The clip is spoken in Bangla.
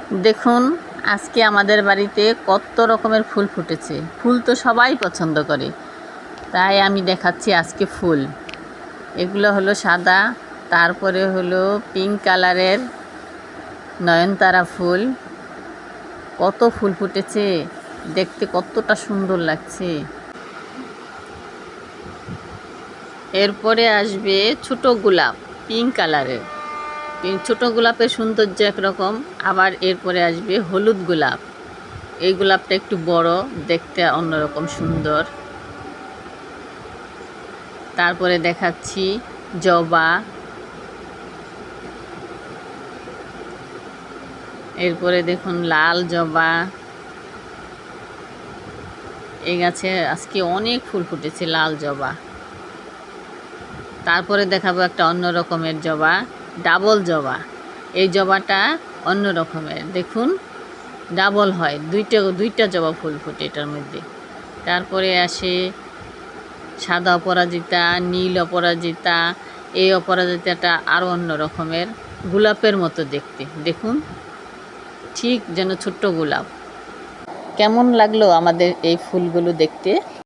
দেখুন আজকে আমাদের বাড়িতে কত রকমের ফুল ফুটেছে। ফুল তো সবাই পছন্দ করে, তাই আমি দেখাচ্ছি আজকে ফুল। এগুলো হলো সাদা, তারপরে হলো পিঙ্ক কালারের নয়নতারা ফুল। কত ফুল ফুটেছে, দেখতে কতটা সুন্দর লাগছে। এরপরে আসবে ছোট গোলাপ, পিঙ্ক কালারের। ছোট গোলাপের সৌন্দর্য একরকম, আবার এরপরে আসবে হলুদ গোলাপ। এই গোলাপটা একটু বড়, দেখতে অন্যরকম সুন্দর। তারপরে দেখাচ্ছি জবা। এরপরে দেখুন লাল জবা। এই গাছে আজকে অনেক ফুল ফুটেছে, লাল জবা। তারপরে দেখাবো একটা অন্য রকমের জবা, ডাবল জবা। এই জবাটা অন্য রকমের, দেখুন ডাবল হয়, দুইটা জবা ফুল ফুটে এটার মধ্যে। তারপরে আসে সাদা অপরাজিতা, নীল অপরাজিতা। এই অপরাজিতাটা আরও অন্য রকমের, গোলাপের মতো দেখতে। দেখুন ঠিক যেন ছোট্ট গোলাপ। কেমন লাগলো আমাদের এই ফুলগুলো দেখতে?